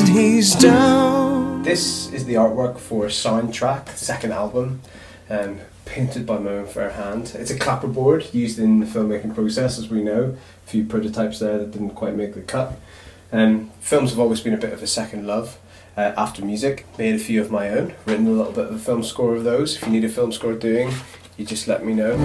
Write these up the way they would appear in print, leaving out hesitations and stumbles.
and he's down. This is the artwork for Soundtrack, second album, painted by my own fair hand. It's a clapperboard used in the filmmaking process, as we know. A few prototypes there that didn't quite make the cut. Films have always been a bit of a second love after music. Made a few of my own, written a little bit of a film score of those. If you need a film score doing, you just let me know.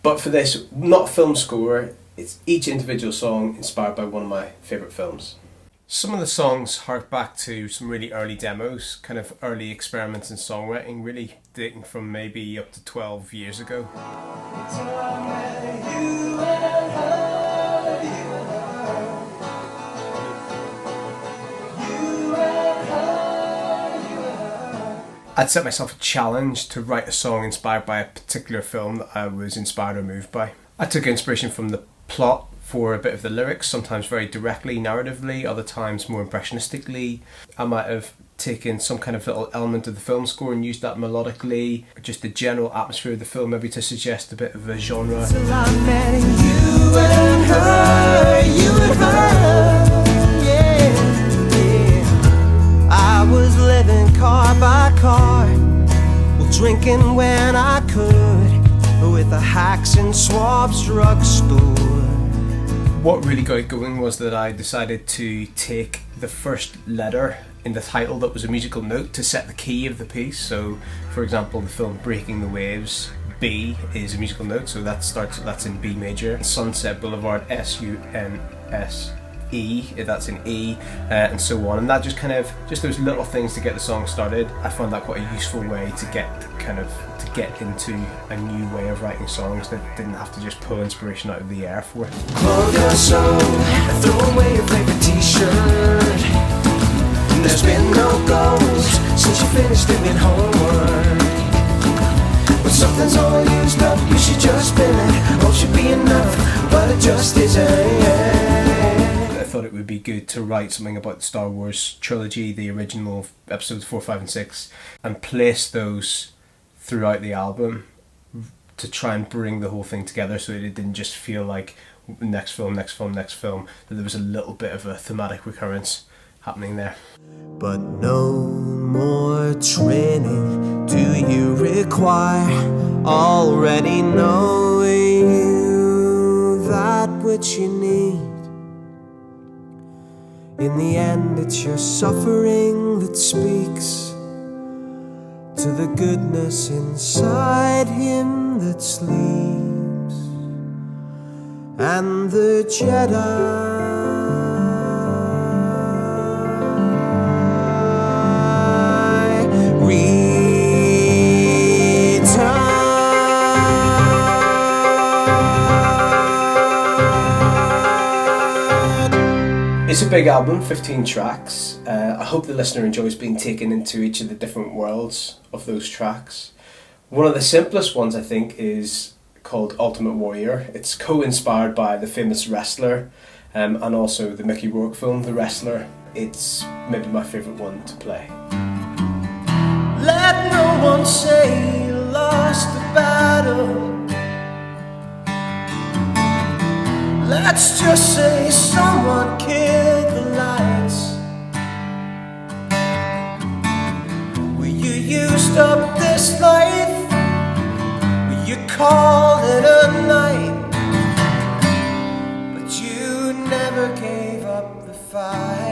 But for this, not film score, it's each individual song inspired by one of my favourite films. Some of the songs hark back to some really early demos, kind of early experiments in songwriting, really dating from maybe up to 12 years ago. I'd set myself a challenge to write a song inspired by a particular film that I was inspired or moved by. I took inspiration from the plot for a bit of the lyrics, sometimes very directly, narratively, other times more impressionistically. I might have taken some kind of little element of the film score and used that melodically, or just the general atmosphere of the film, maybe to suggest a bit of a genre. I was living car by car, well, drinking when I could, with the hacks and swabs drugstore. What really got it going was that I decided to take the first letter in the title that was a musical note to set the key of the piece. So, for example, the film Breaking the Waves, B is a musical note, so that's in B major. Sunset Boulevard, S-U-N-S. E, that's in E, and so on, and that just those little things to get the song started. I found that quite a useful way to get into a new way of writing songs that didn't have to just pull inspiration out of the air for it. Close your soul and throw away your favorite t-shirt. There's been no goals since you finished doing homework. When something's all used up, you should just spin it. Hope should be enough, but it just isn't. I thought it would be good to write something about the Star Wars trilogy, the original episodes 4, 5 and 6, and place those throughout the album to try and bring the whole thing together so that it didn't just feel like next film, that there was a little bit of a thematic recurrence happening there. But no more training do you require, already know you that which you need. In the end, it's your suffering that speaks to the goodness inside him that sleeps. And the Jedi It's a big album, 15 tracks. I hope the listener enjoys being taken into each of the different worlds of those tracks. One of the simplest ones, I think, is called Ultimate Warrior. It's co-inspired by the famous wrestler and also the Mickey Rourke film, The Wrestler. It's maybe my favourite one to play. Let no one say you lost the battle. Let's just say someone killed the lights. Well, you used up this life, well, you called it a night, but you never gave up the fight.